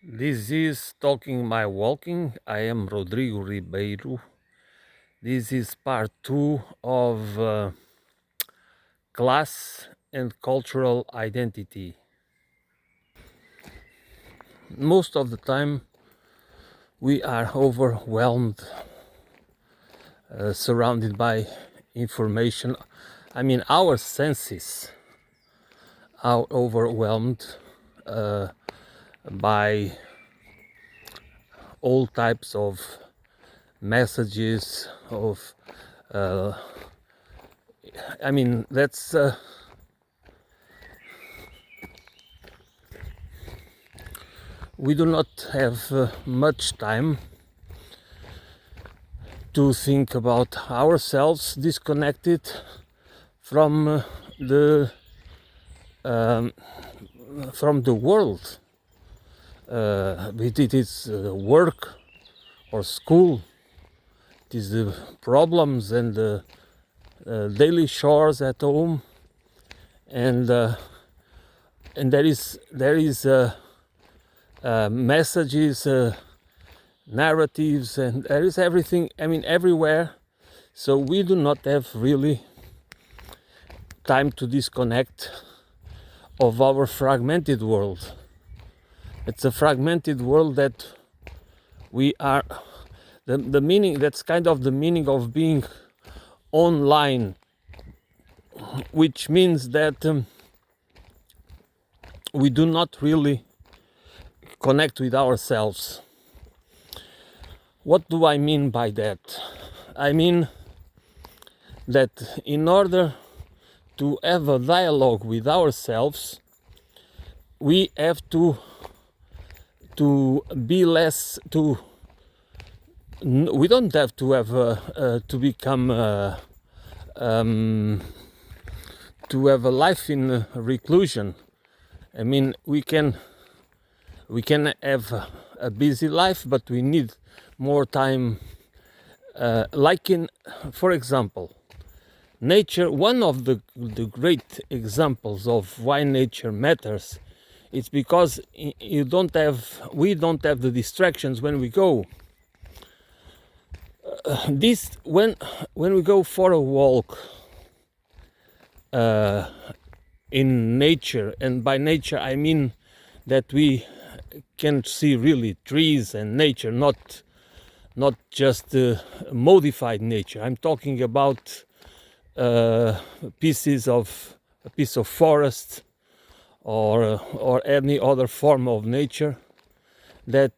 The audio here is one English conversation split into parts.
This is Talking My Walking. I am Rodrigo Ribeiro. This is part two of class and cultural identity. Most of the time, we are overwhelmed, surrounded by information. I mean, our senses are overwhelmed by all types of messages of I mean that's we do not have much time to think about ourselves disconnected from the um, from the world, it is work or school, it is the problems and the daily chores at home, and there is messages, narratives, and there is everything. I mean, everywhere. So we do not have really time to disconnect of our fragmented world. It's a fragmented world that we are. The meaning, that's kind of the meaning of being online, which means that we do not really connect with ourselves. What do I mean by that? I mean that in order to have a dialogue with ourselves, we have to be less to. We don't have to have to become to have a life in reclusion. I mean, we can have a busy life, but we need more time. Like in, for example, nature. One of the great examples of why nature matters, it's because we don't have the distractions when we go. This when we go for a walk in nature, and by nature I mean that we can see really trees and nature, not just modified nature. I'm talking about a piece of forest, or any other form of nature that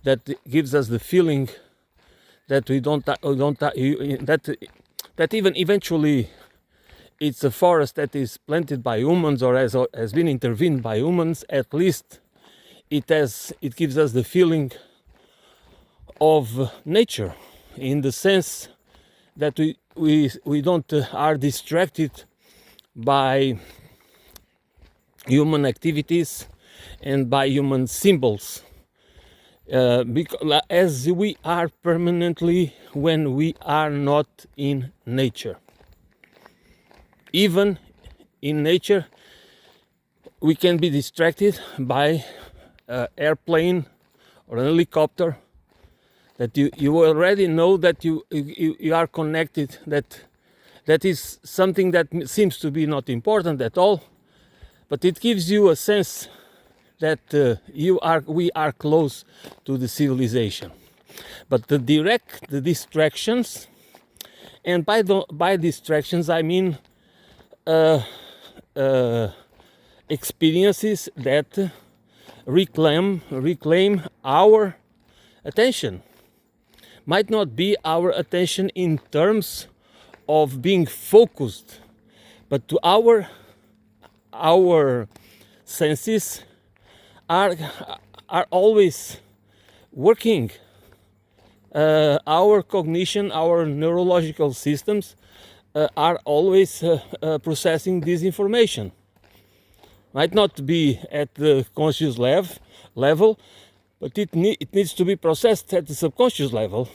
that gives us the feeling that we don't that even eventually it's a forest that is planted by humans or has been intervened by humans. At least it gives us the feeling of nature, in the sense that we don't are distracted by human activities and by human symbols, because as we are permanently when we are not in nature. Even in nature, we can be distracted by an airplane or an helicopter, that you already know that you are connected, that is something that seems to be not important at all, but it gives you a sense that we are close to the civilization. But the distractions, and by distractions I mean experiences that reclaim our attention. Might not be our attention in terms of being focused, but to our senses are always working. Our cognition, our neurological systems are always processing this information. Might not be at the conscious level, but it needs to be processed at the subconscious level,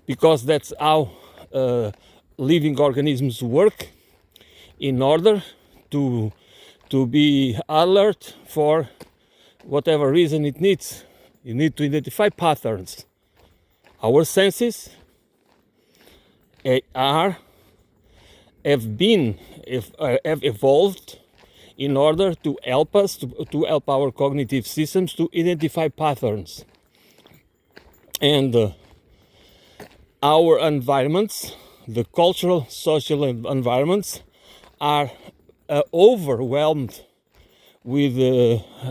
because that's how living organisms work, in order to to be alert for whatever reason it needs. You need to identify patterns. Our senses have evolved in order to help us, to help our cognitive systems to identify patterns. And our environments, the cultural, social environments, are overwhelmed with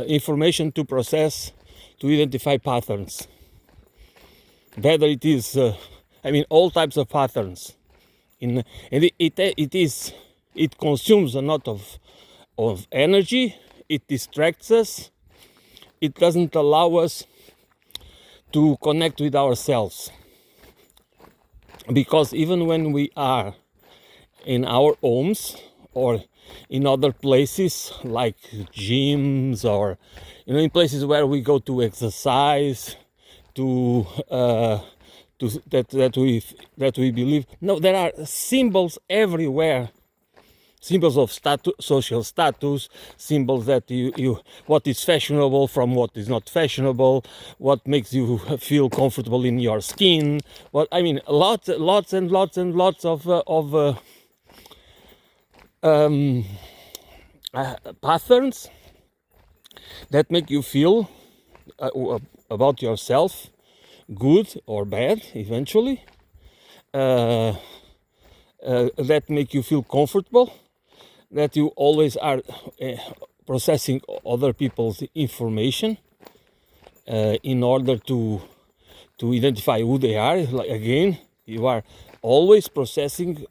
information to process, to identify patterns. Whether it is, all types of patterns. It consumes a lot of energy. It distracts us. It doesn't allow us to connect with ourselves. Because even when we are in our homes or in other places like gyms, or in places where we go to exercise, that we believe. No, there are symbols everywhere. Symbols of social status, symbols that you what is fashionable from what is not fashionable, what makes you feel comfortable in your skin. Lots and lots of patterns that make you feel about yourself, good or bad, eventually, that make you feel comfortable, that you always are processing other people's information in order to identify who they are. Like, again, you are always processing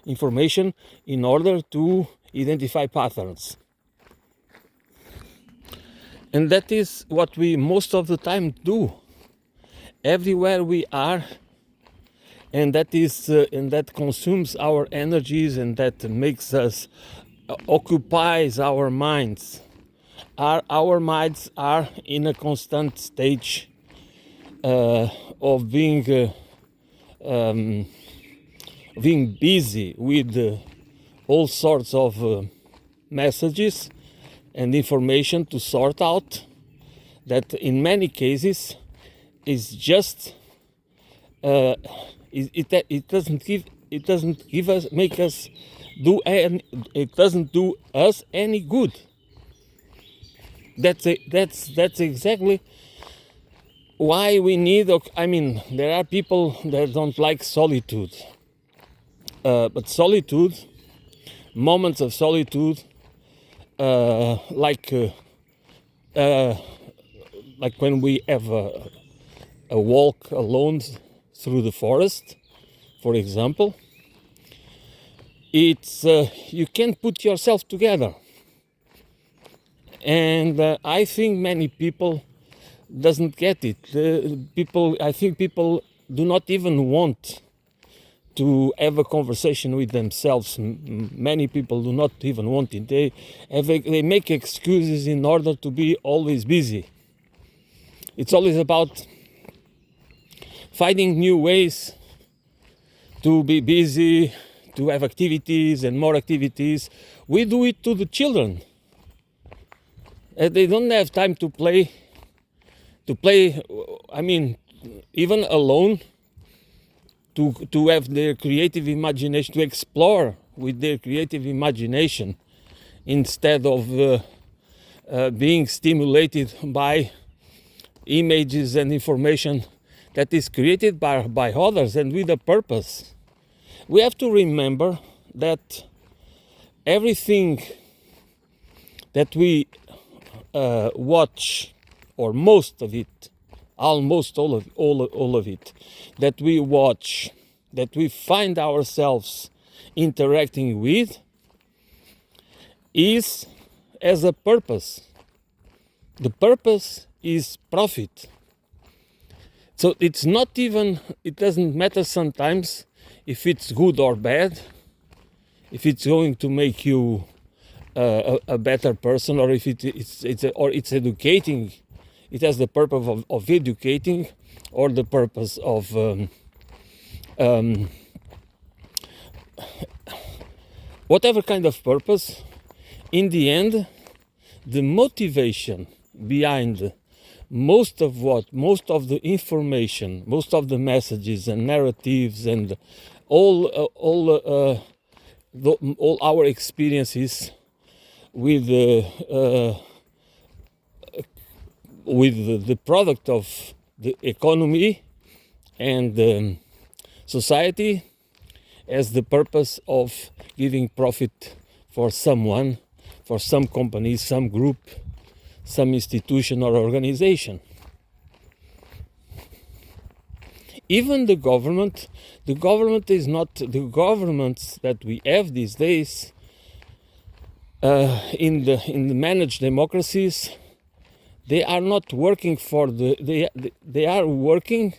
information in order to identify patterns. And that is what we most of the time do everywhere we are, and that consumes our energies, and that makes us occupies our minds. Our minds are in a constant stage of being busy with all sorts of messages and information to sort out, that in many cases is just it doesn't give us, make us do, and it doesn't do us any good. That's exactly why we need. There are people that don't like solitude, but solitude, moments of solitude, like when we have a walk alone through the forest, for example. It's you can put yourself together, and I think many people doesn't get it. I think people do not even want to have a conversation with themselves. Many people do not even want it. They make excuses in order to be always busy. It's always about finding new ways to be busy, to have activities and more activities. We do it to the children. They don't have time to play. Even alone, to have their creative imagination, to explore with their creative imagination, instead of being stimulated by images and information that is created by others and with a purpose. We have to remember that everything that we watch, or most of it, almost all of it, that we watch, that we find ourselves interacting with, has a purpose. The purpose is profit. So it doesn't matter sometimes if it's good or bad, if it's going to make you a better person, or if it's educating. It has the purpose of educating, or the purpose of whatever kind of purpose. In the end, the motivation behind most of the information, most of the messages and narratives and all our experiences with the product of the economy and society as the purpose of giving profit for someone, for some company, some group, some institution or organization. Even the government is not the governments that we have these days in the managed democracies. They are not working for they are working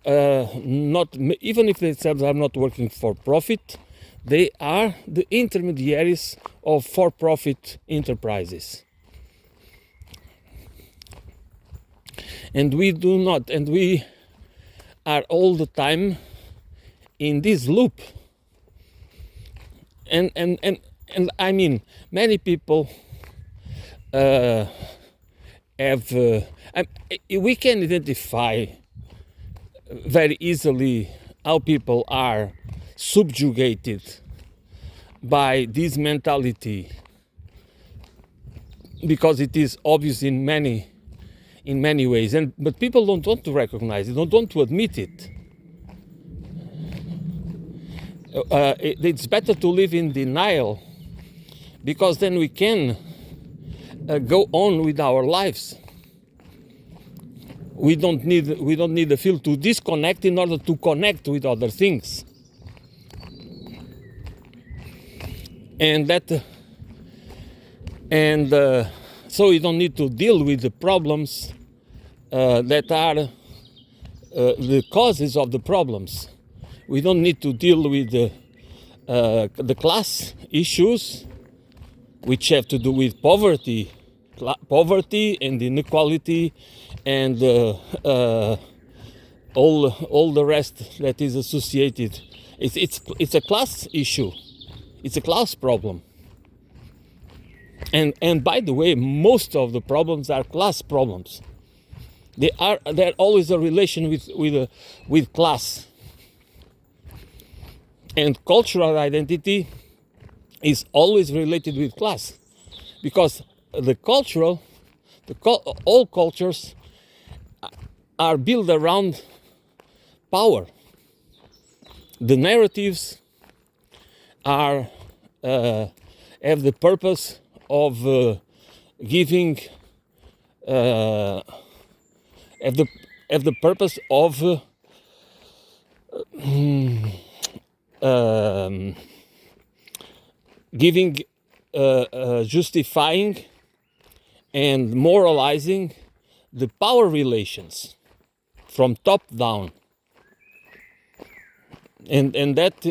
not, even if they themselves are not working for profit, they are the intermediaries of for-profit enterprises. And we are all the time in this loop. And I mean, many people have, we can identify very easily how people are subjugated by this mentality, because it is obvious in many ways, but people don't want to recognize it, don't want to admit it. It's better to live in denial, because then we can go on with our lives. We don't need the feel to disconnect in order to connect with other things, so you don't need to deal with the problems that are the causes of the problems. We don't need to deal with the class issues, which have to do with poverty and inequality and all the rest that is associated. It's a class issue. It's a class problem. And by the way, most of the problems are class problems. They're always a relation with class. And cultural identity is always related with class, because all cultures are built around power. The narratives have the purpose of giving, have the purpose of giving, justifying and moralizing the power relations from top down, and that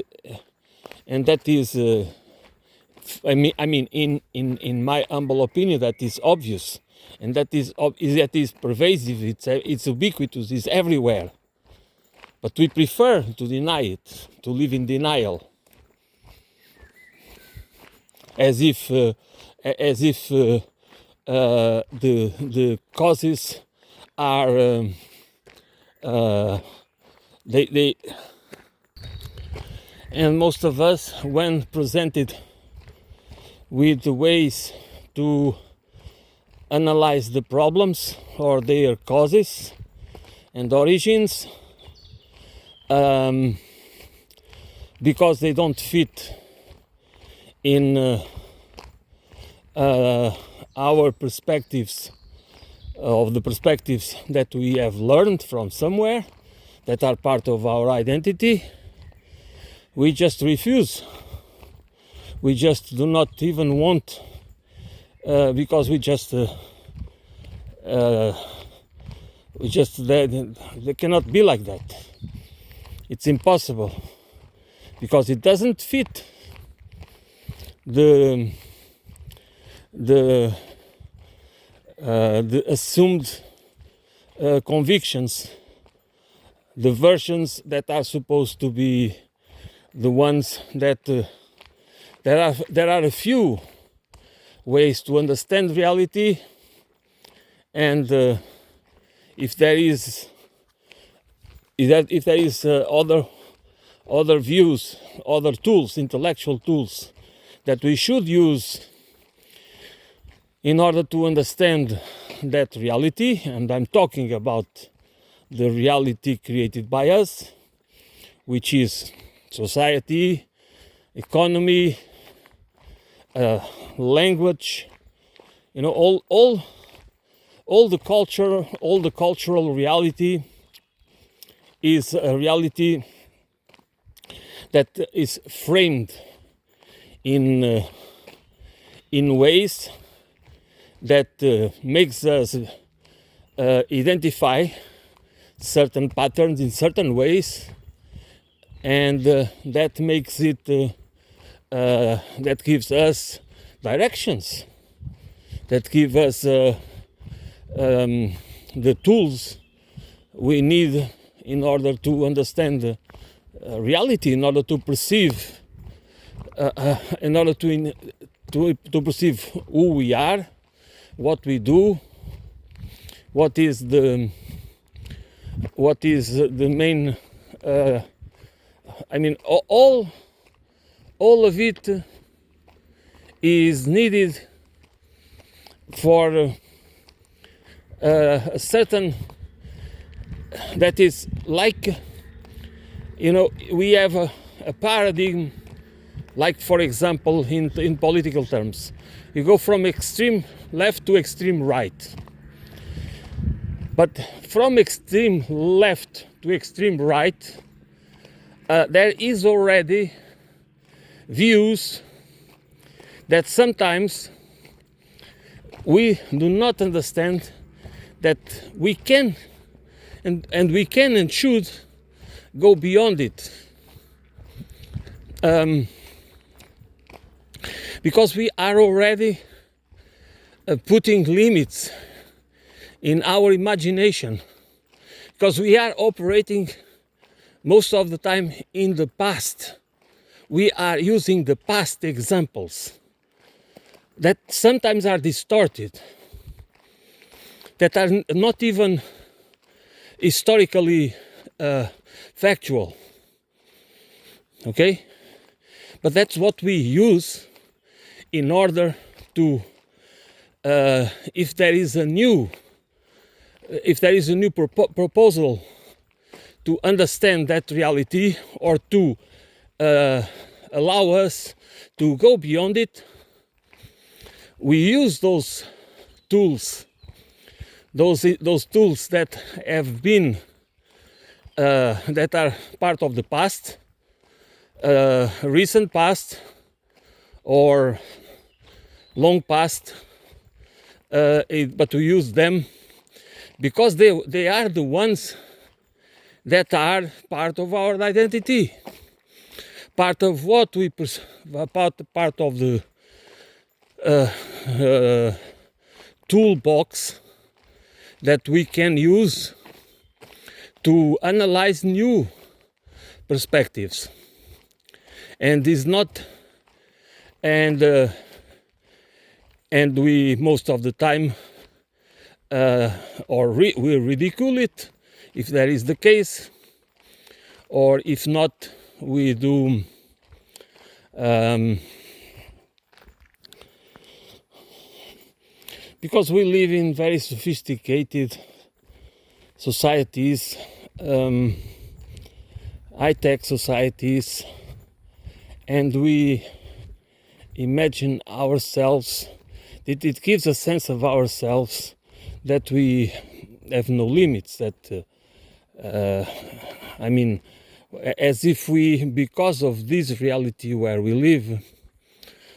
is I mean in my humble opinion, that is obvious, and that is pervasive. It's ubiquitous. It's everywhere. But we prefer to deny it, to live in denial, as if the causes are they and most of us, when presented with the ways to analyze the problems or their causes and origins, because they don't fit in our perspectives, of the perspectives that we have learned from somewhere, that are part of our identity, we just refuse. We just do not even want, because they cannot be like that. It's impossible, because it doesn't fit the assumed convictions, the versions that are supposed to be the ones that there are a few ways to understand reality, and if there is other views, other tools, intellectual tools that we should use in order to understand that reality, and I'm talking about the reality created by us, which is society, economy, language, all the culture, all the cultural reality is a reality that is framed in ways that makes us identify certain patterns in certain ways, and that makes it that gives us directions, that give us the tools we need in order to understand reality, in order to perceive, in order to perceive who we are, what we do, what is the main. I mean, all of it is needed for a certain, that is like, we have a paradigm, like, for example, in political terms, you go from extreme left to extreme right. But from extreme left to extreme right, there is already views that sometimes we do not understand, that we can and we can and should go beyond it, because we are already putting limits in our imagination, because we are operating most of the time in the past. We are using the past examples that sometimes are distorted, that are not even historically factual. Okay? But that's what we use in order to, if there is a new proposal to understand that reality, or to allow us to go beyond it, we use those tools, those tools that have been that are part of the past, recent past or long past, but we use them because they are the ones that are part of our identity, part of what we part of the toolbox that we can use to analyze new perspectives, and is not, and we most of the time we ridicule it if that is the case, or if not, we do because we live in very sophisticated societies, high-tech societies, and we imagine ourselves, it gives a sense of ourselves that we have no limits, that I mean, as if we, because of this reality where we live,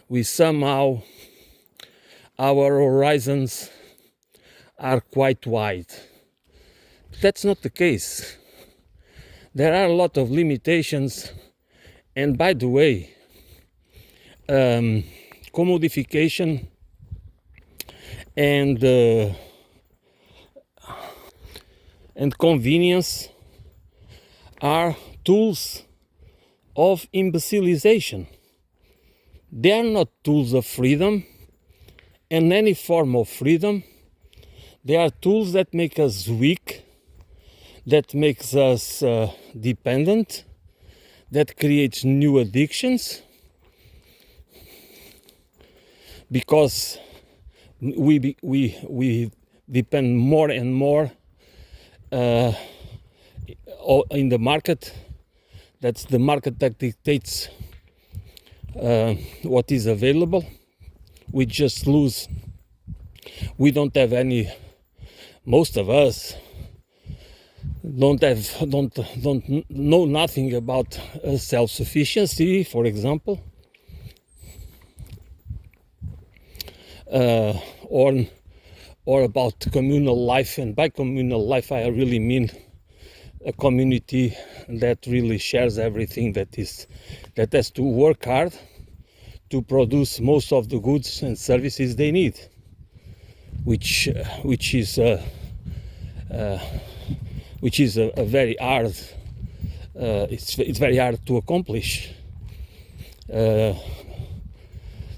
we somehow, our horizons are quite wide. That's not the case. There are a lot of limitations, and by the way, commodification and convenience are tools of imbecilization. They are not tools of freedom. and any form of freedom, they are tools that make us weak, that makes us dependent, that creates new addictions, because we depend more and more in the market. That's the market that dictates what is available. We just lose. We don't have any. Most of us don't know nothing about self-sufficiency, for example, or about communal life. And by communal life, I really mean a community that really shares everything, that has to work hard to produce most of the goods and services they need, which is a very hard. It's very hard to accomplish.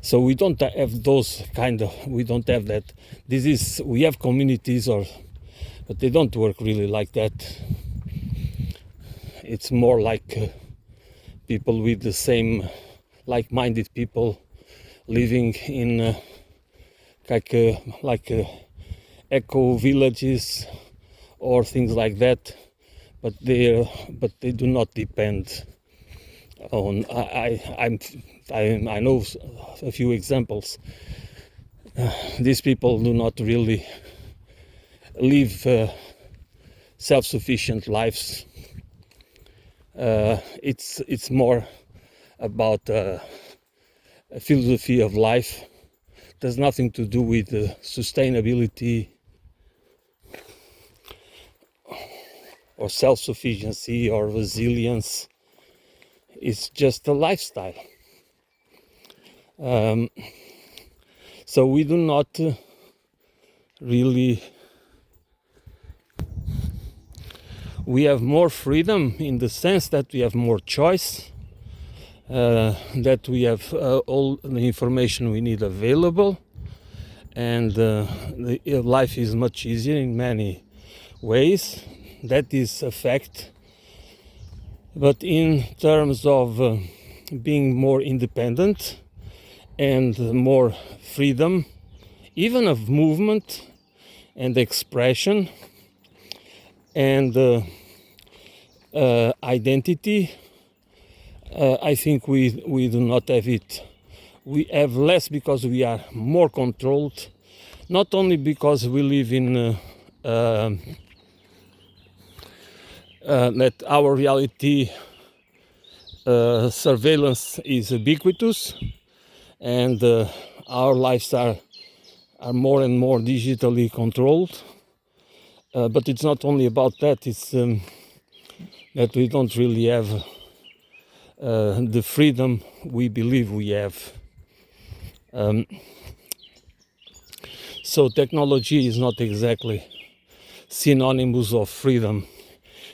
So we don't have those kind of. We don't have that. We have communities, but they don't work really like that. It's more like people with the same, like-minded people living in like eco villages or things like that, but they do not depend on. I know a few examples. These people do not really live self-sufficient lives. It's more about a philosophy of life. It has nothing to do with sustainability or self-sufficiency or resilience. It's just a lifestyle. So we do not really. We have more freedom in the sense that we have more choice, that we have all the information we need available, and life is much easier in many ways. That is a fact. But in terms of being more independent and more freedom, even of movement and expression and identity, I think we do not have it. We have less because we are more controlled, not only because we live in that our reality surveillance is ubiquitous, and our lives are more and more digitally controlled. But it's not only about that. It's that we don't really have the freedom we believe we have. So technology is not exactly synonymous of freedom.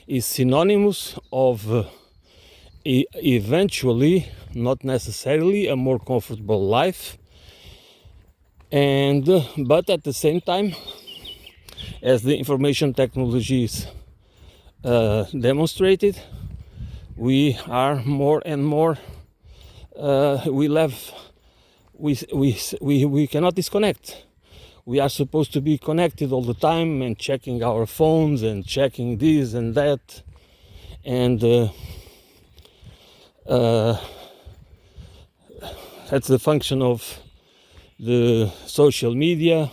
It's synonymous of eventually, not necessarily, a more comfortable life. But at the same time, as the information technologies demonstrated, we are more and more. We cannot disconnect. We are supposed to be connected all the time and checking our phones and checking this and that, and that's the function of the social media,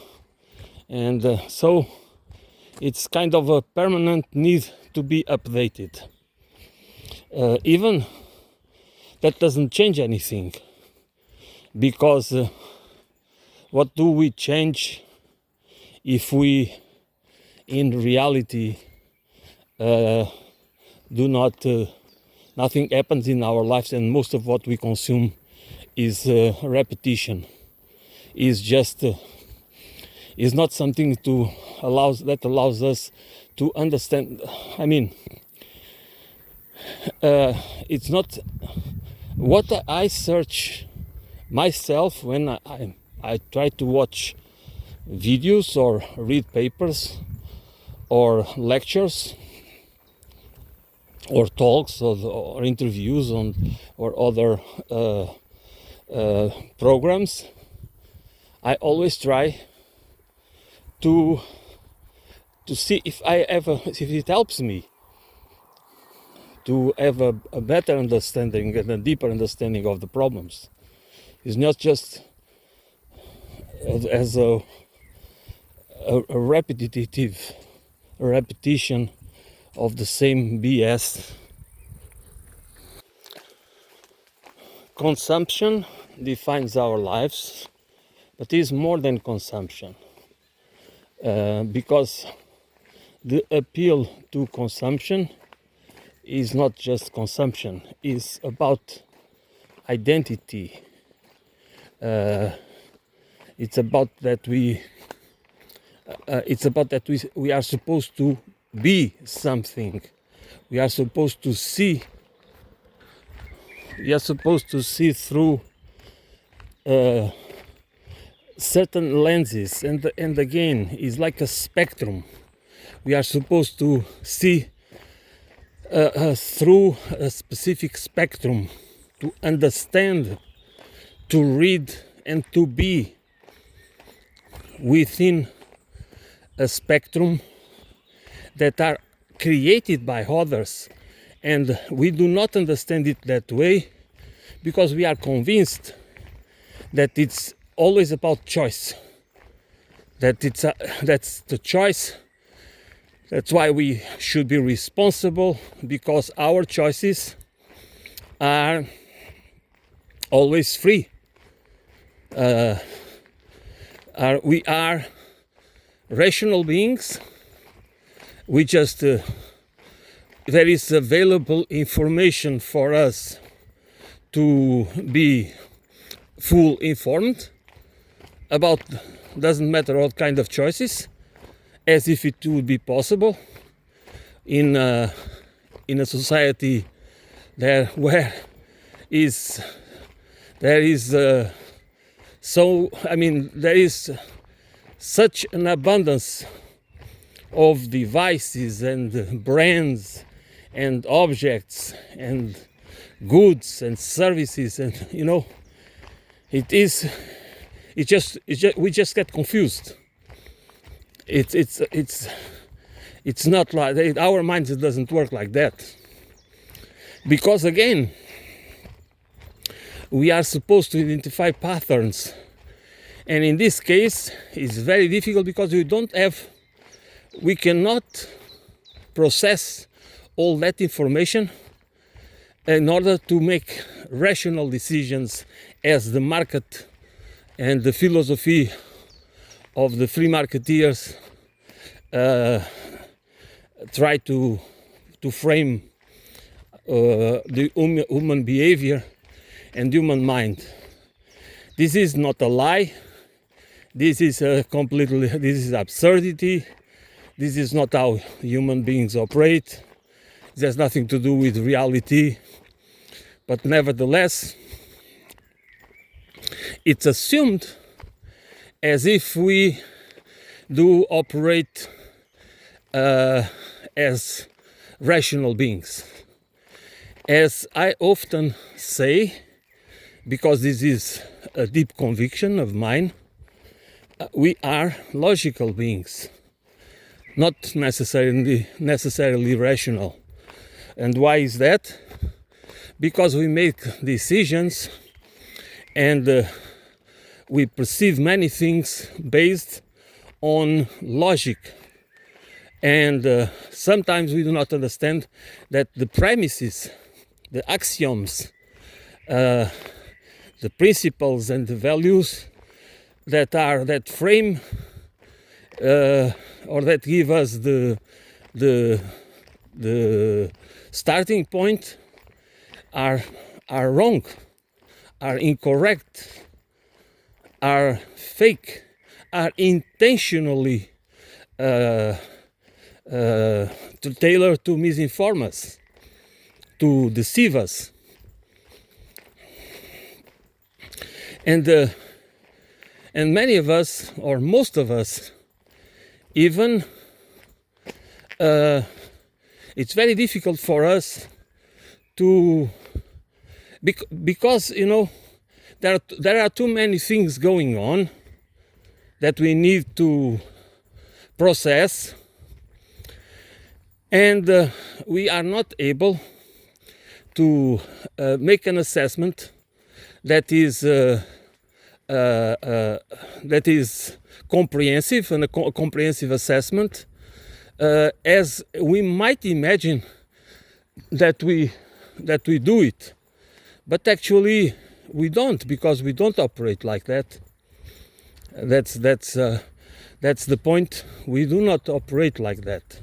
and so it's kind of a permanent need to be updated. Even that doesn't change anything, because what do we change if we in reality do not nothing happens in our lives, and most of what we consume is repetition, is just is not something that allows us to understand. I mean, it's not what I search myself when I try to watch videos or read papers or lectures or talks or interviews or other programs. I always try to see if it helps me to have a better understanding and a deeper understanding of the problems. It's not just as a repetition of the same BS. Consumption defines our lives, but is more than consumption, because the appeal to consumption is not just consumption, it's about identity. It's about that we are supposed to be something. We are supposed to see through certain lenses, and again, it's like a spectrum. We are supposed to see through a specific spectrum, to understand, to read, and to be within a spectrum that are created by others, and we do not understand it that way because we are convinced that it's always about choice, that's the choice. That's why we should be responsible, because our choices are always free. We are rational beings. We just there is available information for us to be full informed about, doesn't matter what kind of choices, as if it would be possible in a society there is such an abundance of devices and brands and objects and goods and services, and we just get confused. It's not like our minds, doesn't work like that, because again, we are supposed to identify patterns, and in this case it's very difficult because we cannot process all that information in order to make rational decisions, as the market and the philosophy of the free marketeers try to frame the human behavior and human mind. This is not a lie. This is absurdity. This is not how human beings operate. It has nothing to do with reality. But nevertheless, it's assumed as if we do operate as rational beings. As I often say, because this is a deep conviction of mine, we are logical beings, not necessarily rational. And why is that? Because we make decisions and we perceive many things based on logic, and sometimes we do not understand that the premises, the axioms, the principles and the values that frame or that give us the starting point are wrong, are incorrect, are fake, are intentionally tailored to misinform us, to deceive us. And And many of us, or most of us, even, it's very difficult for us to, because, you know, there are too many things going on that we need to process, and we are not able to make an assessment that is comprehensive, and a comprehensive assessment, as we might imagine that we do it, but actually we don't, because we don't operate like that. That's the point. We do not operate like that.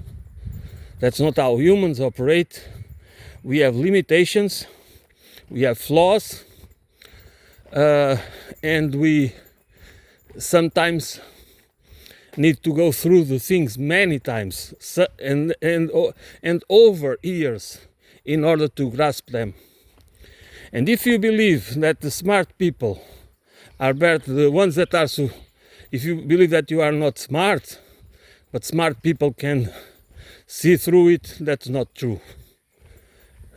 That's not how humans operate. We have limitations, we have flaws, and we sometimes need to go through the things many times, and over years, in order to grasp them. And if you believe that the smart people are better, the ones that are so, if you believe that you are not smart, but smart people can see through it, that's not true.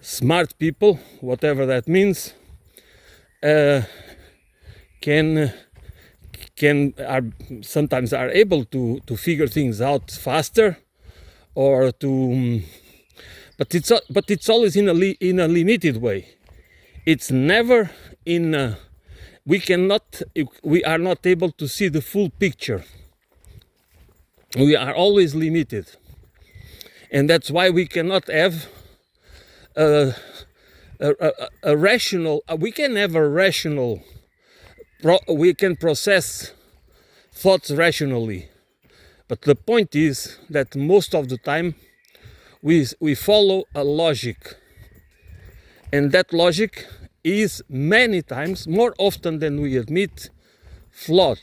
Smart people, whatever that means, sometimes are able to figure things out faster, or to, but it's always in a limited way. It's never in we are not able to see the full picture. We are always limited, and that's why we cannot have a rational, we can have a rational, we can process thoughts rationally, but the point is that most of the time we follow a logic, and that logic is many times, more often than we admit, flawed,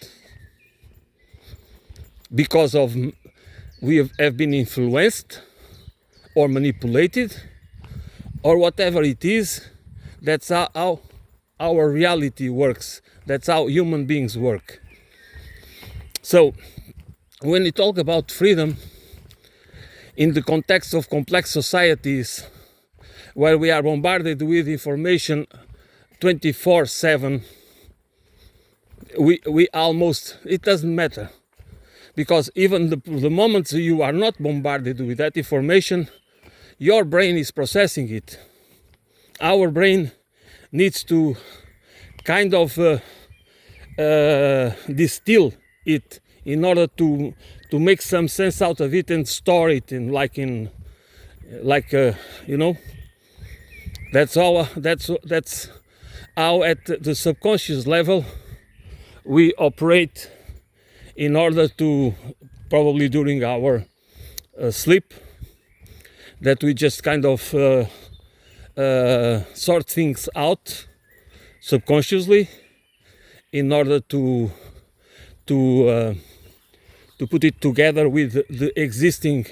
because of we have been influenced or manipulated, or whatever it is. That's how our reality works. That's how human beings work. So when we talk about freedom in the context of complex societies, where we are bombarded with information 24/7, we almost, it doesn't matter, because even the moments you are not bombarded with that information, your brain is processing it. Our brain needs to kind of distill it in order to make some sense out of it and store it in you know. That's how at the subconscious level we operate, in order to, probably during our sleep, that we just kind of sort things out subconsciously, in order to put it together with the existing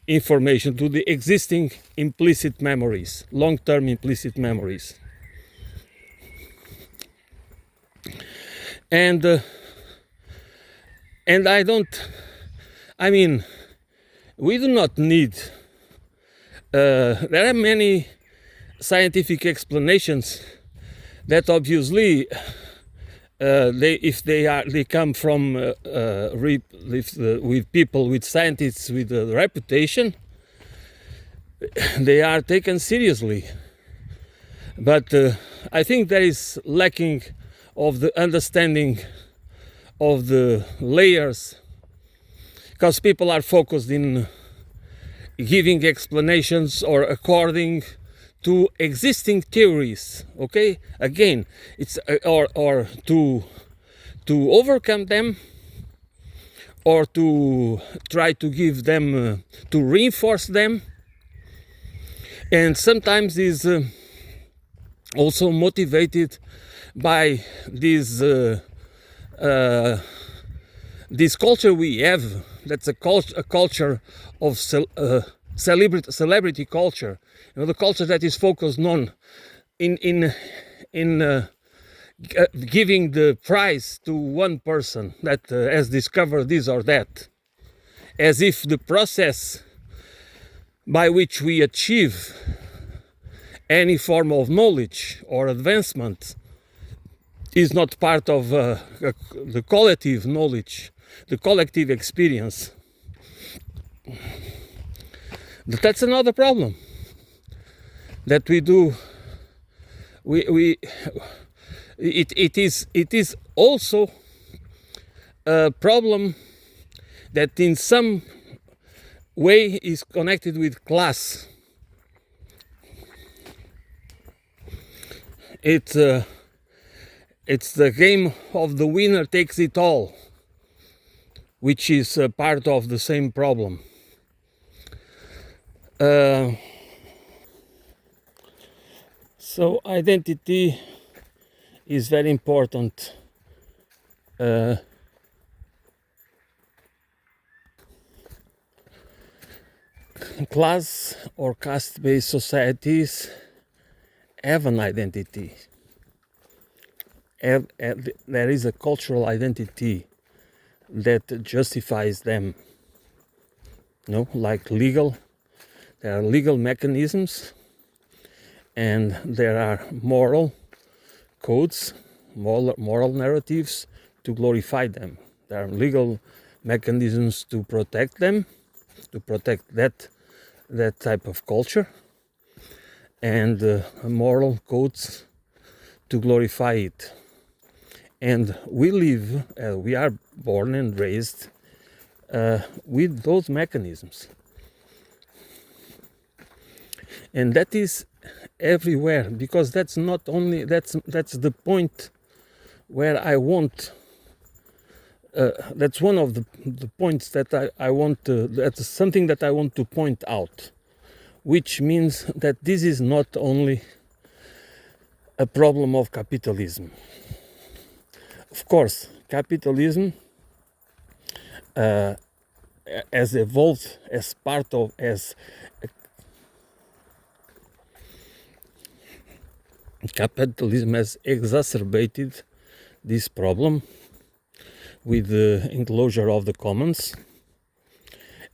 information, to the existing implicit memories, long-term implicit memories. And we do not need, there are many scientific explanations that obviously they come from with people, with scientists with a reputation. They are taken seriously, but I think there is lacking of the understanding of the layers, because people are focused in giving explanations or according to existing theories. Okay, again, it's or to overcome them, or to try to give them, to reinforce them, and sometimes is also motivated by this culture we have. That's a culture of celebrity culture. You know, the culture that is focused on in giving the prize to one person that has discovered this or that, as if the process by which we achieve any form of knowledge or advancement is not part of the collective knowledge, the collective experience. But that's another problem that we do. It is also a problem that in some way is connected with class. It's the game of the winner takes it all, which is part of the same problem. So identity is very important. Class or caste-based societies have an identity. There is a cultural identity that justifies them. Like there are legal mechanisms, and there are moral codes, moral narratives to glorify them. There are legal mechanisms to protect them, to protect that type of culture, and moral codes to glorify it. And we are born and raised with those mechanisms. And that is everywhere, because that's not only, that's the point where I want, that's one of the points that I want to, that's something that I want to point out, which means that this is not only a problem of capitalism. Of course, capitalism has evolved as part of, capitalism has exacerbated this problem with the enclosure of the commons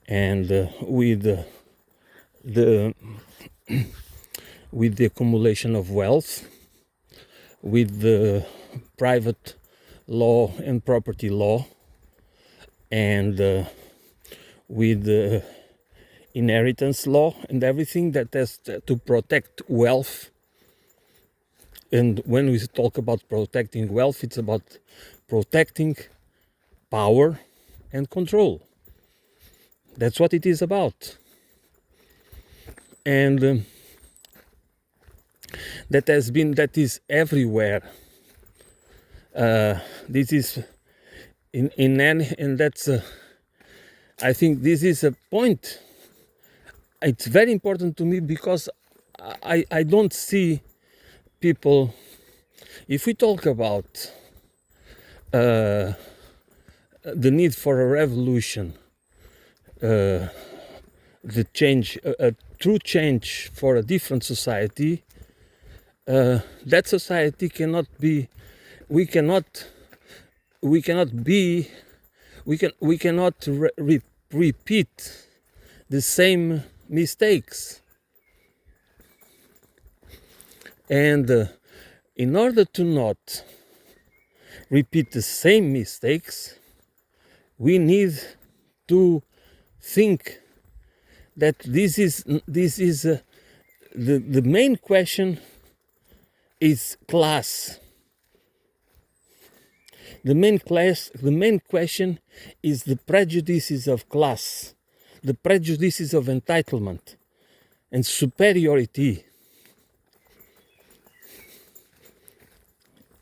and with the accumulation of wealth, with the private law and property law, and with the inheritance law and everything that has to protect wealth. And when we talk about protecting wealth, it's about protecting power and control. That's what it is about. And that is everywhere. This is and that's I think this is a point. It's very important to me because I don't see people, if we talk about the need for a revolution, the change, a true change for a different society, that society cannot be, we cannot repeat the same mistakes. And in order to not repeat the same mistakes, we need to think that this is the main question is class. The main question is the prejudices of class, the prejudices of entitlement and superiority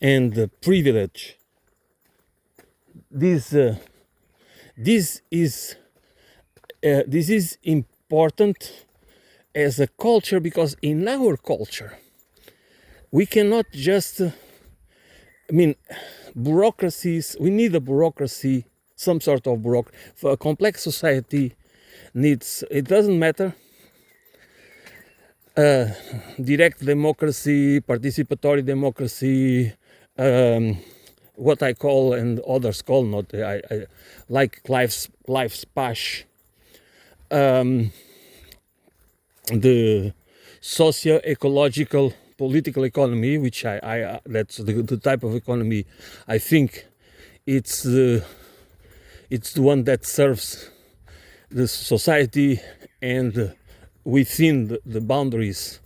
and the privilege. This is important as a culture, because in our culture we cannot just bureaucracies, we need a bureaucracy, some sort of bureaucracy. For a complex society needs, it doesn't matter, direct democracy, participatory democracy, what I call and others call, not I like life's pash, the socio-ecological political economy, which I that's the type of economy I think it's the one that serves the society and within the boundaries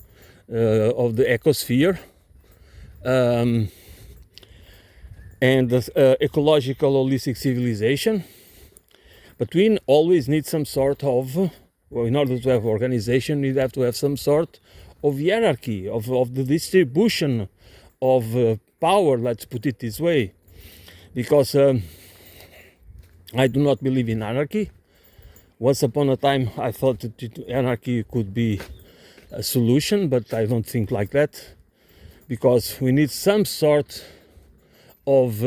of the ecosphere, and the ecological holistic civilization. But we always need some sort of, well, in order to have organization, we have to have some sort of hierarchy, of the distribution of power, let's put it this way. Because I do not believe in anarchy. Once upon a time, I thought that anarchy could be a solution, but I don't think like that. Because we need some sort of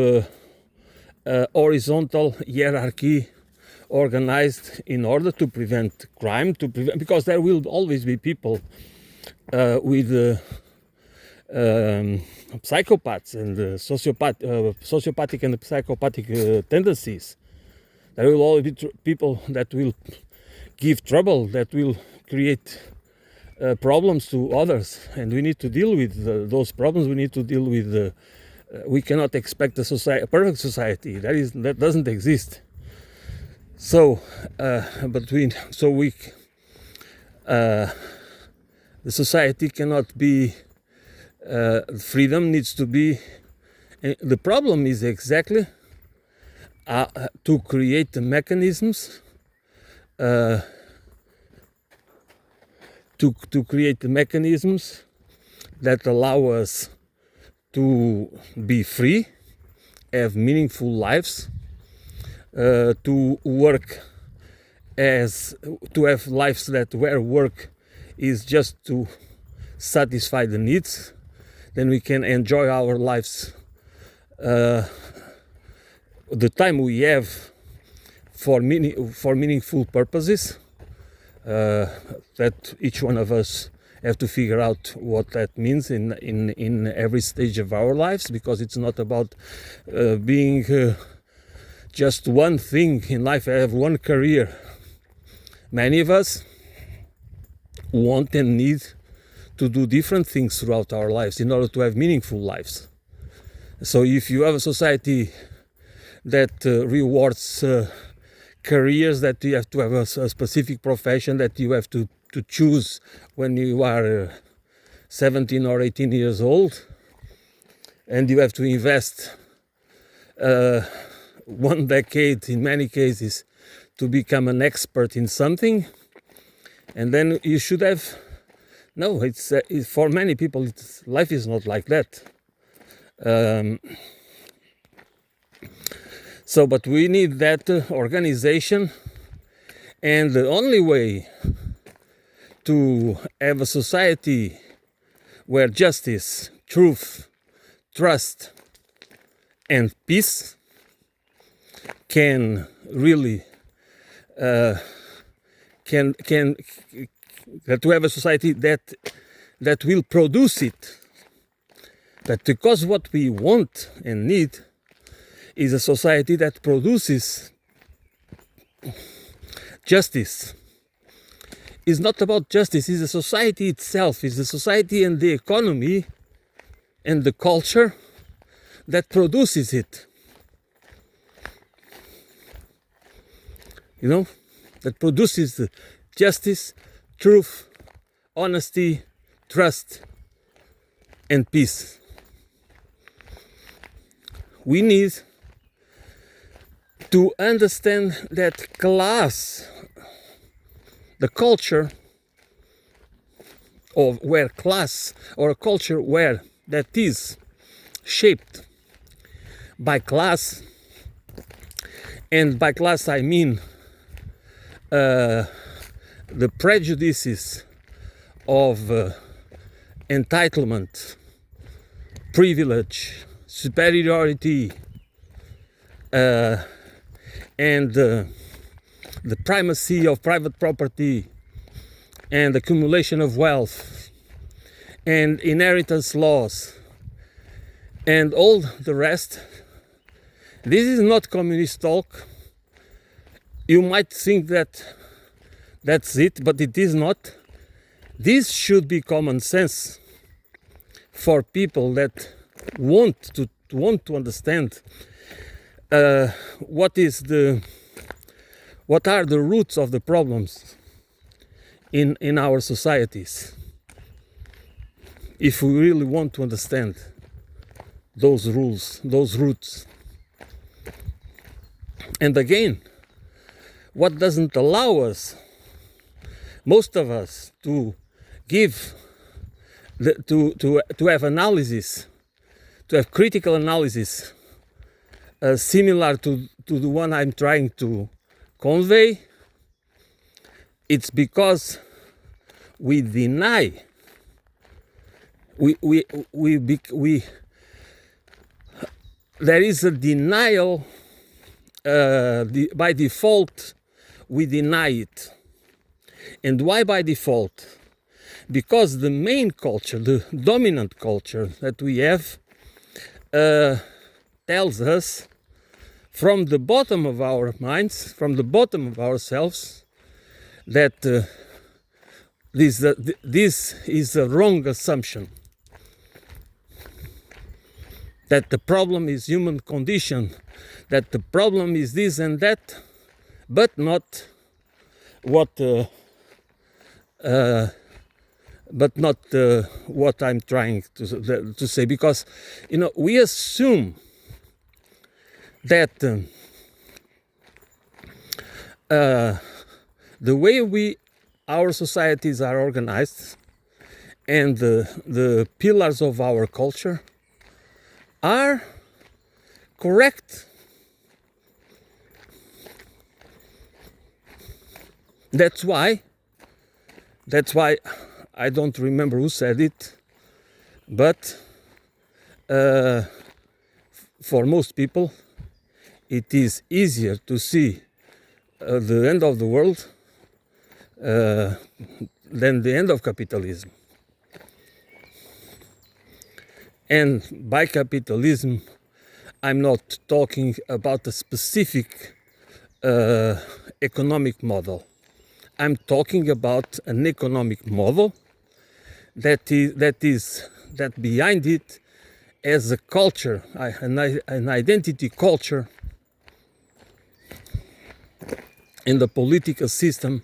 horizontal hierarchy organized in order to prevent crime, because there will always be people with psychopaths and sociopathic and psychopathic tendencies. There will always be people that will give trouble, that will create problems to others, and we need to deal with those problems. We need to deal with. We cannot expect a perfect society. That doesn't exist. So, the society cannot be. Freedom needs to be. The problem is exactly to create the mechanisms. To create the mechanisms that allow us to be free, have meaningful lives, to work to have lives where work is just to satisfy the needs. Then we can enjoy our lives, the time we have for meaningful purposes. That each one of us have to figure out what that means in every stage of our lives, because it's not about being just one thing in life. I have one career. Many of us want and need to do different things throughout our lives in order to have meaningful lives. So if you have a society that rewards careers, that you have to have a specific profession that you have to choose when you are 17 or 18 years old, and you have to invest 1 decade in many cases to become an expert in something, and then you should have it's for many people life is not like that. But we need that organization, and the only way to have a society where justice, truth, trust, and peace can really to have a society that will produce it. But because what we want and need is a society that produces justice. It's not about justice, it's the society itself, it's the society and the economy and the culture that produces it. That produces the justice, truth, honesty, trust, and peace. We need to understand that class, the culture of where class, or a culture where that is shaped by class, and by class I mean the prejudices of entitlement, privilege, superiority, and the primacy of private property, and accumulation of wealth, and inheritance laws, and all the rest. This is not communist talk. You might think that that's it, but it is not. This should be common sense for people that want to understand what are the roots of the problems in our societies. If we really want to understand those rules, those roots. And again, what doesn't allow us, most of us, to give, to have analysis, to have critical analysis similar to the one I'm trying to convey, it's because we deny, there is a denial, by default we deny it. And why by default? Because the main culture, the dominant culture that we have, tells us from the bottom of our minds, from the bottom of ourselves, that this is a wrong assumption. That the problem is human condition, that the problem is this and that, but not what what I'm trying to say, because we assume that the way our societies are organized and the pillars of our culture are correct. That's why I don't remember who said it, but for most people it is easier to see the end of the world than the end of capitalism. And by capitalism, I'm not talking about a specific economic model. I'm talking about an economic model that behind it as a culture, an identity culture, in the political system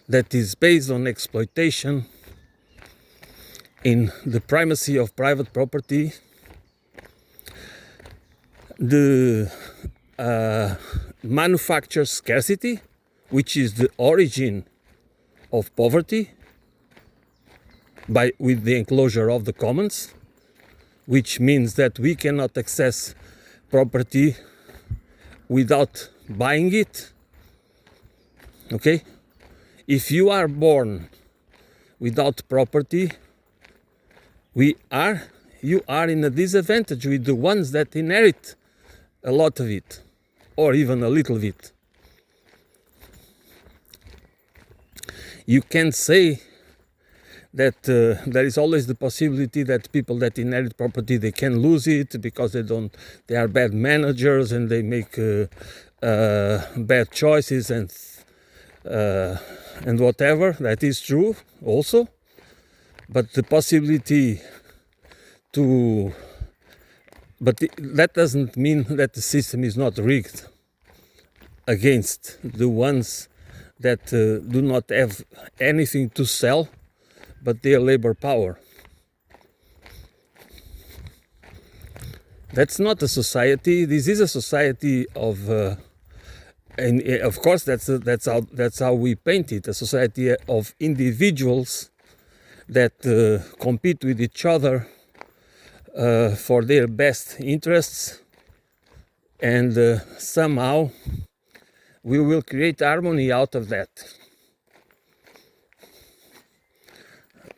that is based on exploitation, in the primacy of private property, the manufactured scarcity, which is the origin of poverty, with the enclosure of the commons, which means that we cannot access property without buying it. Okay? If you are born without property, you are in a disadvantage with the ones that inherit a lot of it, or even a little bit. You can say that there is always the possibility that people that inherit property, they can lose it because they are bad managers and they make bad choices and whatever. That is true also, but the possibility that doesn't mean that the system is not rigged against the ones that do not have anything to sell but their labor power. That's not a society. This is a society of, and of course that's how we paint it, a society of individuals that compete with each other for their best interests, and somehow we will create harmony out of that.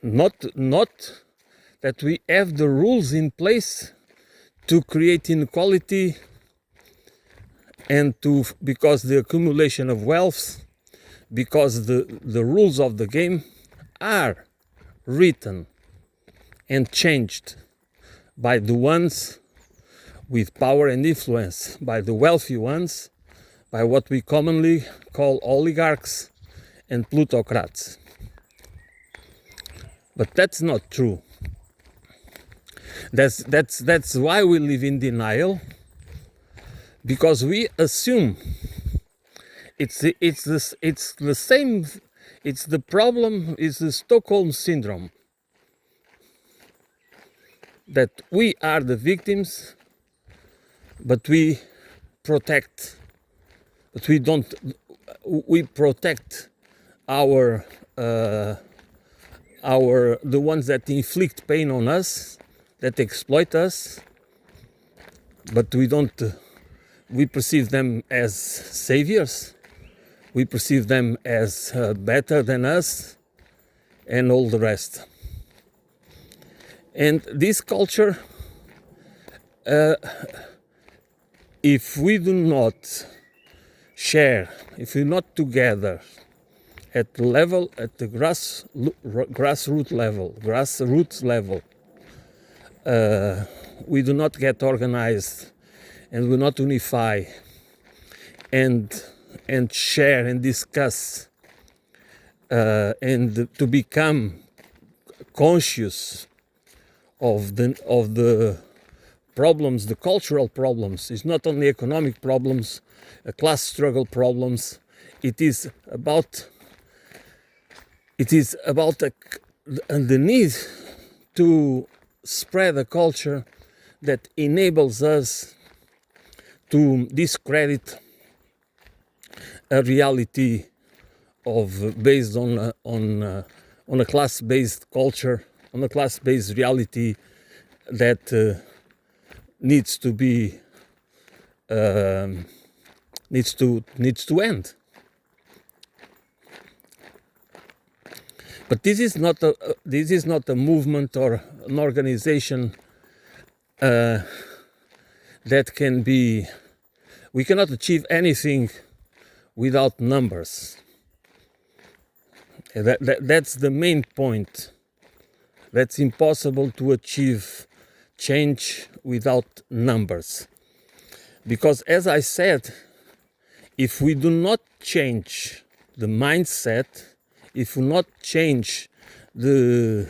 Not that we have the rules in place to create inequality and because the accumulation of wealth, because the rules of the game are written and changed by the ones with power and influence, by the wealthy ones, by what we commonly call oligarchs and plutocrats. But that's not true. That's why we live in denial, because we assume it's the same. It's the problem. It's the Stockholm syndrome, that we are the victims, but we protect. But we don't. We protect our the ones that inflict pain on us, that exploit us, but we don't. We perceive them as saviors. We perceive them as better than us, and all the rest. And this culture, if we do not share, if we're not together at the level, at the grassroots level, we do not get organized, and we not unify and share and discuss, and to become conscious of the problems, the cultural problems. It's not only economic problems, class struggle problems. It is about the need to spread a culture that enables us to discredit a reality based on a class-based culture, on a class-based reality that needs to be needs to end. But this is not a movement or an organization that can be. We cannot achieve anything without numbers. That's the main point. That's impossible to achieve change without numbers. Because, as I said, if we do not change the mindset, if we not change the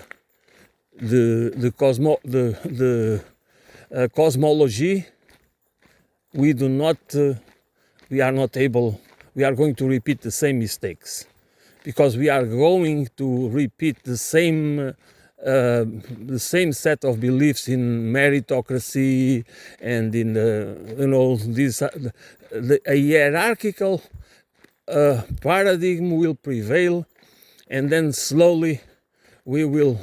cosmology, we are going to repeat the same mistakes, because we are going to repeat the same set of beliefs in meritocracy and in a hierarchical paradigm will prevail, and then slowly we will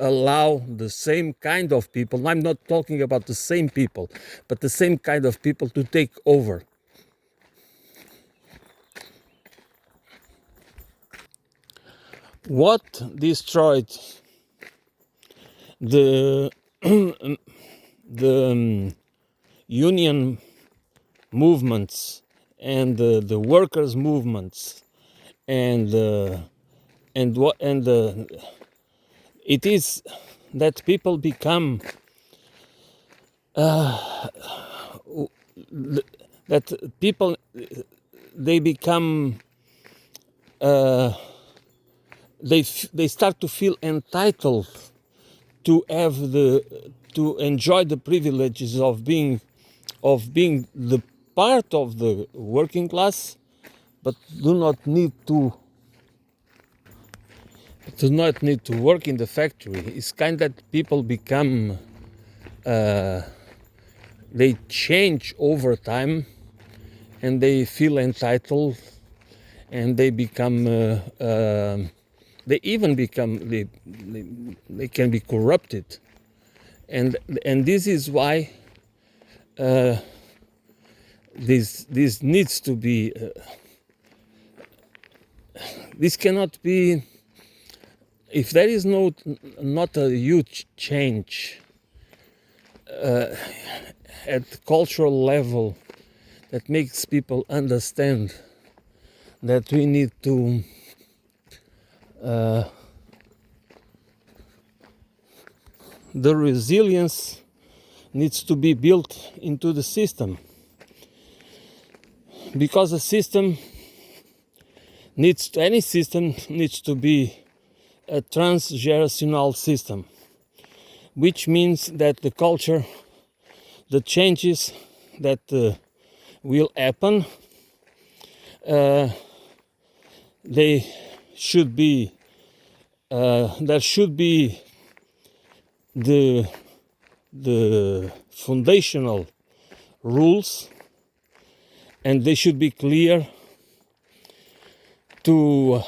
allow the same kind of people. I'm not talking about the same people, but the same kind of people to take over. What destroyed the union movements and the workers' movements it is that people become they become they start to feel entitled to enjoy the privileges of being the part of the working class, but do not need to work in the factory. It's kind that people become they change over time, and they feel entitled, and they become they can be corrupted, and this is why this needs to be this cannot be, if there is not a huge change at the cultural level that makes people understand that we need to the resilience needs to be built into the system, because any system needs to be a transgenerational system, which means that the culture, the changes that will happen, they should be there should be the foundational rules, and they should be clear to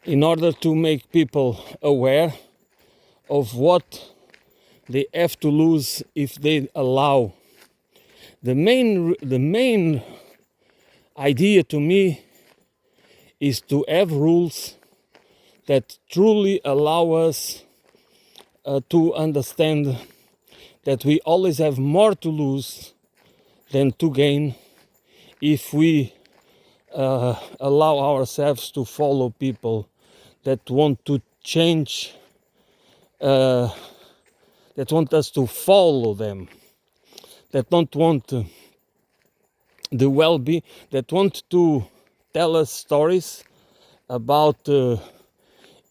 in order to make people aware of what they have to lose if they allow. The main idea to me is to have rules that truly allow us to understand that we always have more to lose than to gain if we allow ourselves to follow people that want to change, that want us to follow them, that don't want the well-being, that want to tell us stories about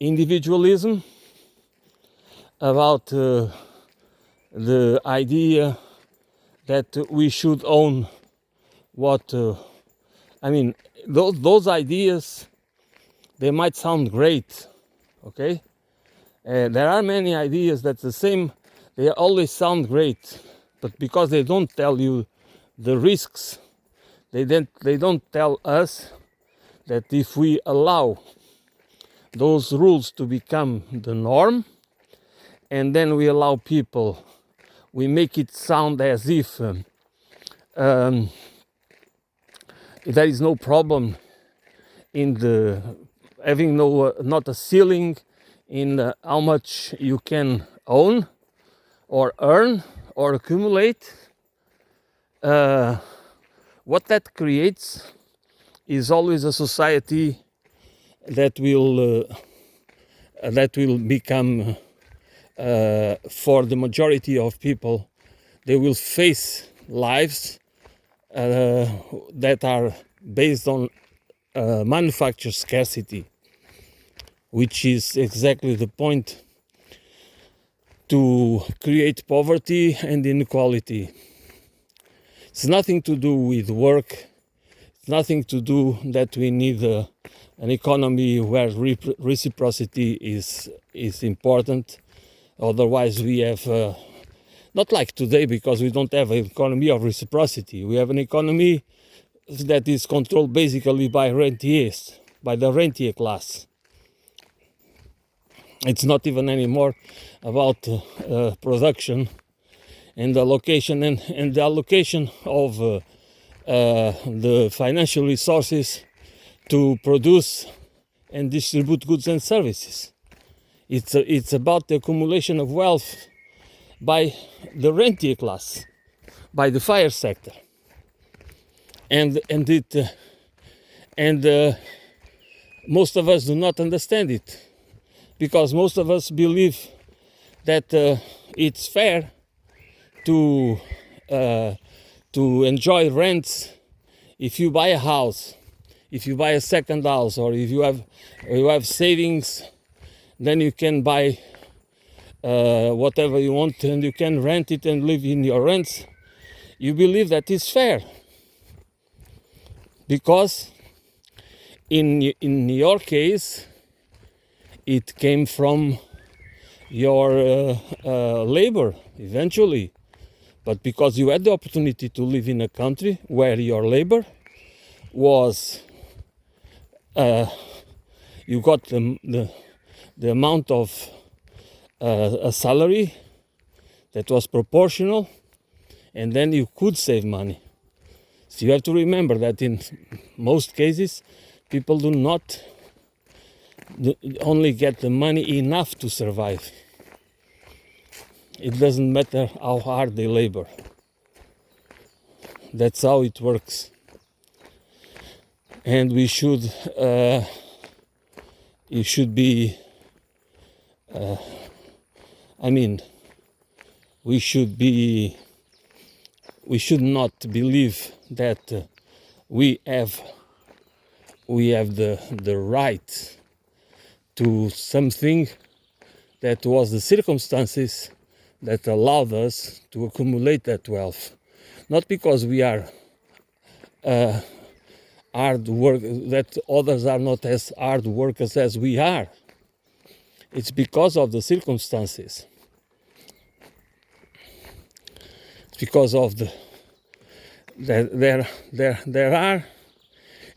individualism, about the idea that we should own what those ideas, they might sound great, okay? There are many ideas that they always sound great, but because they don't tell you the risks, they don't tell us that if we allow those rules to become the norm, and then we allow people, we make it sound as if there is no problem in the having not a ceiling in how much you can own or earn or accumulate. What that creates is always a society that will become, for the majority of people, they will face lives that are based on manufactured scarcity, which is exactly the point, to create poverty and inequality. It's nothing to do with work. It's nothing to do that we need an economy where reciprocity is important. Otherwise, we have not like today, because we don't have an economy of reciprocity. We have an economy that is controlled basically by rentiers, by the rentier class. It's not even anymore about production and the allocation and the allocation of the financial resources to produce and distribute goods and services. It's about the accumulation of wealth by the rentier class, by the fire sector, and most of us do not understand it, because most of us believe that it's fair to enjoy rents if you buy a house, if you buy a second house, or if you have savings, then you can buy whatever you want and you can rent it and live in your rents. You believe that is fair because in your case it came from your labor eventually, but because you had the opportunity to live in a country where your labor was you got the amount of a salary that was proportional, and then you could save money. So you have to remember that in most cases people do not only get the money enough to survive. It doesn't matter how hard they labor. That's how it works. And we should it should be I mean, we should not believe that we have the right to something that was the circumstances that allowed us to accumulate that wealth, not because we are hard work, that others are not as hard workers as we are. It's because of the circumstances. It's because of there are,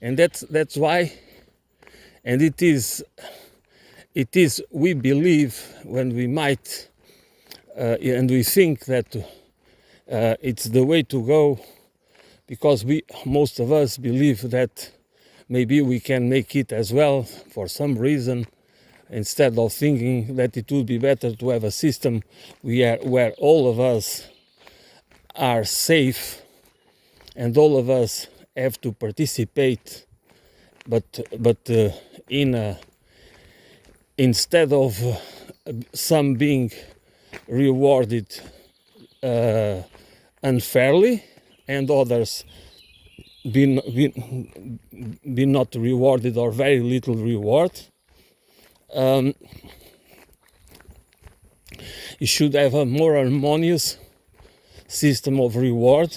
and that's why, and it is we believe when we might and we think that it's the way to go, because most of us believe that maybe we can make it as well for some reason, instead of thinking that it would be better to have a system where all of us are safe and all of us have to participate, but instead of some being rewarded unfairly and others be not rewarded or very little reward. You should have a more harmonious system of reward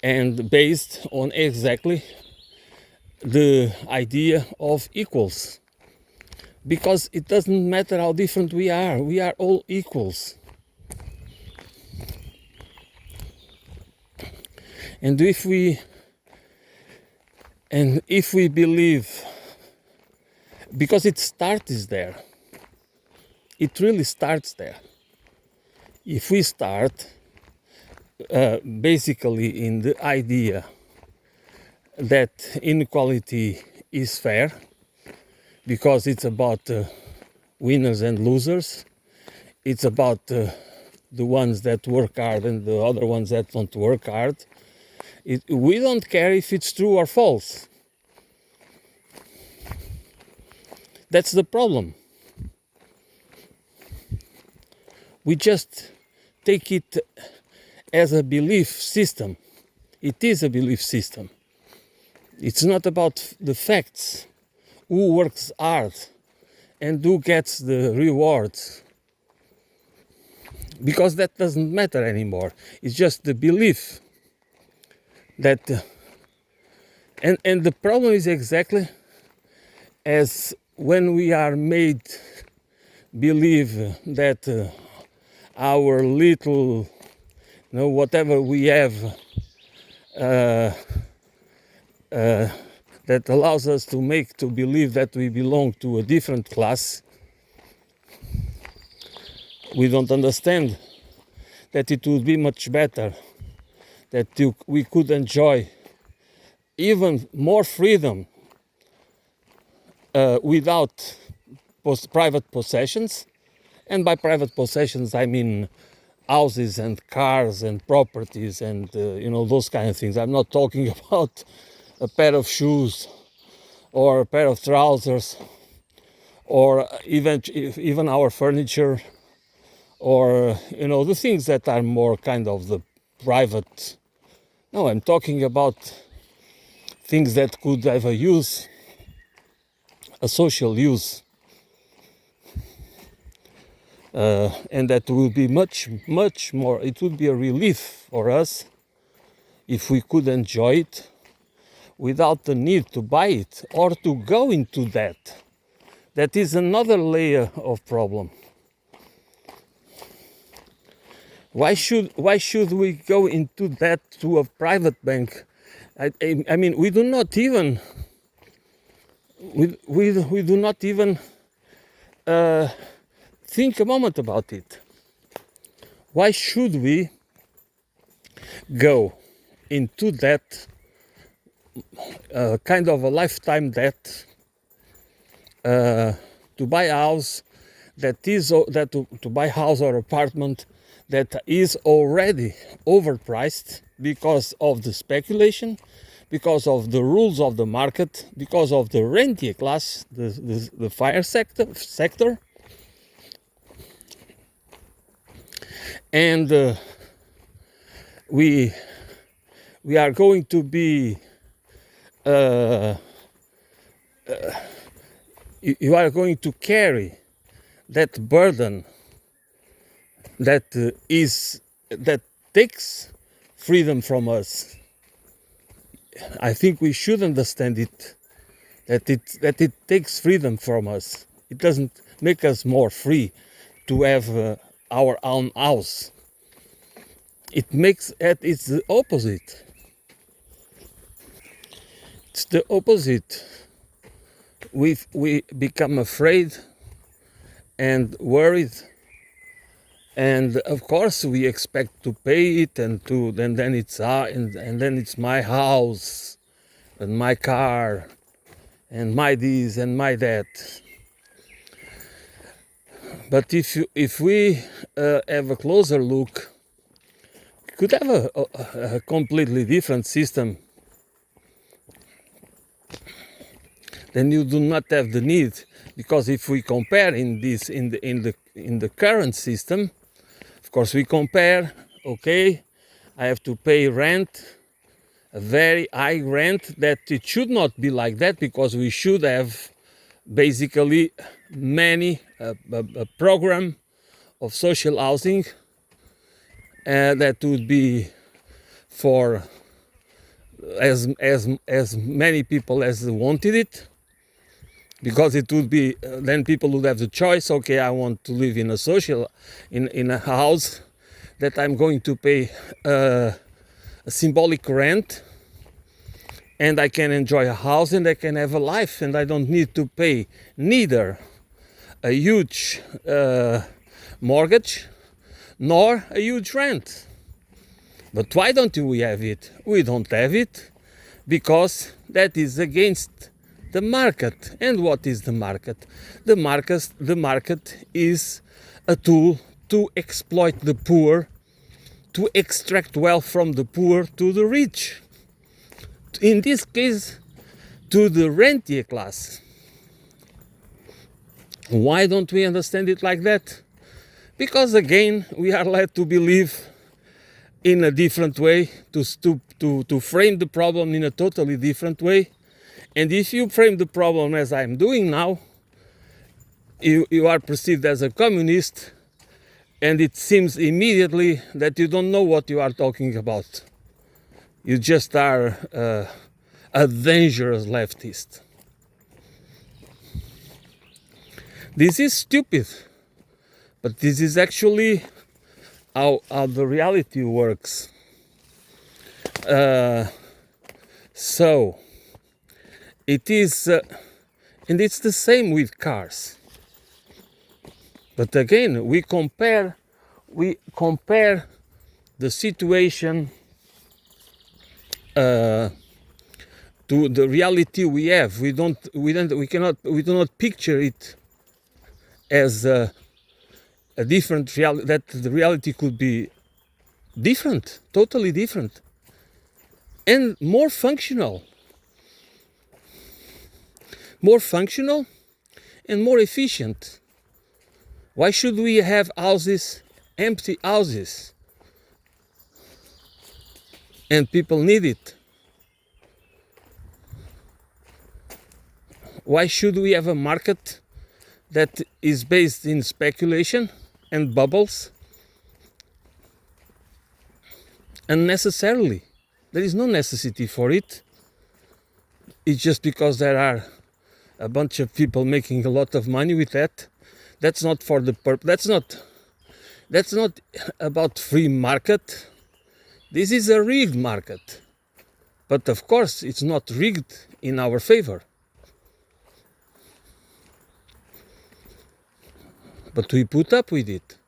and based on exactly the idea of equals, because it doesn't matter how different we are all equals. And if we believe, because it starts there, it really starts there. If we start basically in the idea that inequality is fair, because it's about winners and losers, it's about the ones that work hard and the other ones that don't work hard. We don't care if it's true or false. That's the problem. We just take it as a belief system. It is a belief system. It's not about the facts, who works hard and who gets the rewards, because that doesn't matter anymore. It's just the belief that and the problem is exactly as when we are made believe that our little, whatever we have that allows us to believe that we belong to a different class. We don't understand that it would be much better that we could enjoy even more freedom without private possessions. And by private possessions, I mean houses and cars and properties and those kind of things. I'm not talking about a pair of shoes or a pair of trousers or even our furniture, or the things that are more kind of the private. No, I'm talking about things that could have a use, a social use, and that will be much more, it would be a relief for us if we could enjoy it without the need to buy it or to go into debt. That is another layer of problem. Why should we go into debt to a private bank? I mean, we do not even think a moment about it. Why should we go into debt, kind of a lifetime debt, to buy a house to buy house or apartment that is already overpriced because of the speculation, because of the rules of the market, because of the rentier class, the fire sector. and we are going to be you are going to carry that burden that that takes freedom from us. I think we should understand it, that it takes freedom from us. It doesn't make us more free to have our own house. It's the opposite. It's the opposite. We become afraid and worried, and of course we expect to pay it, and then it's and then it's my house and my car and my this and my that. But if we have a closer look, we could have a completely different system. Then you do not have the need, because if we compare in the current system, of course we compare. Okay, I have to pay rent, a very high rent. That it should not be like that, because we should have basically a program of social housing that would be for as many people as wanted it, because it would be then people would have the choice. Okay, I want to live in a house that I'm going to pay a symbolic rent, and I can enjoy a house and I can have a life, and I don't need to pay neither a huge mortgage nor a huge rent. But why don't we have it? We don't have it because that is against the market. And what is the market? The market is a tool to exploit the poor, to extract wealth from the poor to the rich. In this case, to the rentier class. Why don't we understand it like that? Because again, we are led to believe in a different way, to frame the problem in a totally different way. And if you frame the problem as I'm doing now, you are perceived as a communist, and it seems immediately that you don't know what you are talking about. You just are a dangerous leftist. This is stupid, but this is actually how the reality works. So it is, and it's the same with cars. But again, we compare the situation to the reality we have. We do not picture it as a different reality, that the reality could be different, totally different, and more functional and more efficient. Why should we have houses, empty houses? And people need it. Why should we have a market that is based in speculation and bubbles? Unnecessarily. There is no necessity for it. It's just because there are a bunch of people making a lot of money with that. That's not for the purpose. That's not about free market. This is a rigged market. But of course, it's not rigged in our favor. But we put up with it.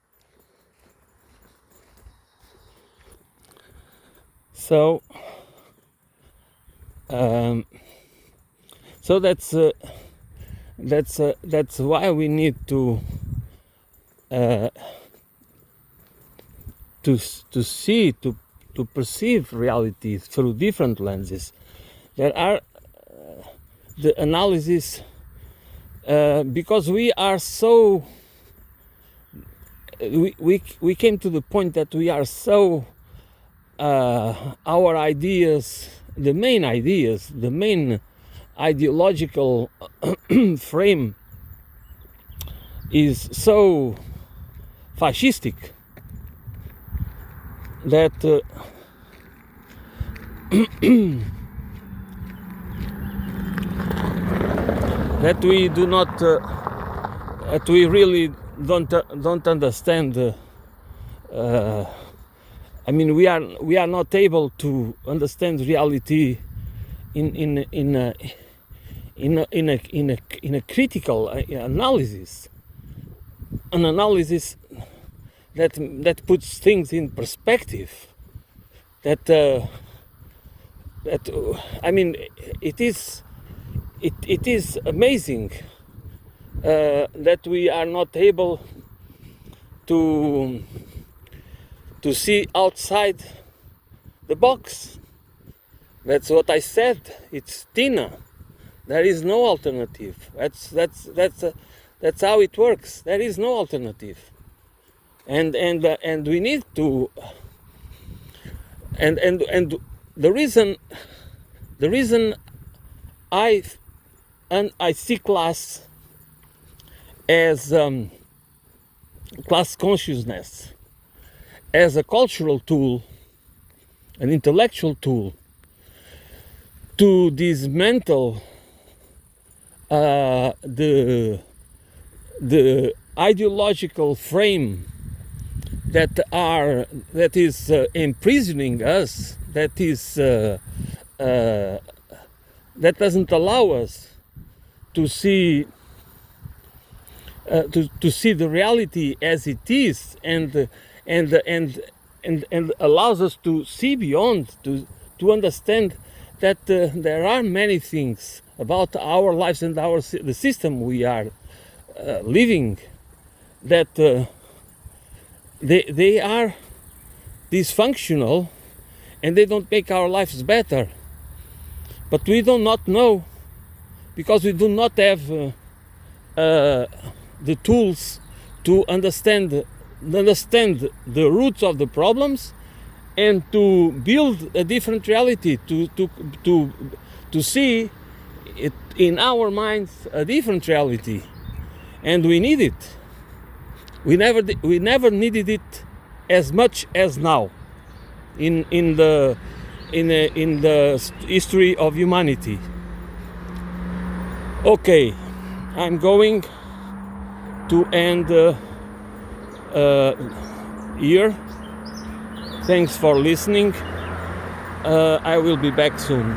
So that's why we need to see, to perceive reality through different lenses. There are the analysis, because we are so we came to the point that we are so our ideas, the main ideological frame is so fascistic that that we do not that we really don't understand. I mean, we are not able to understand reality in a critical analysis, an analysis that puts things in perspective. I mean, it is amazing that we are not able to see outside the box. That's what I said. It's Tina. There is no alternative. That's how it works. There is no alternative, and we need to. And the reason I see class as class consciousness as a cultural tool, an intellectual tool to dismantle the ideological frame that is imprisoning us, that doesn't allow us to see the reality as it is, and allows us to see beyond, to understand that there are many things about our lives and the system we are living that they are dysfunctional and they don't make our lives better. But we do not know, because we do not have the tools to understand the roots of the problems and to build a different reality, to see it in our minds, a different reality. And we need it. We never needed it as much as now in the history of humanity. Okay, I'm going to end here. Thanks for listening. I will be back soon.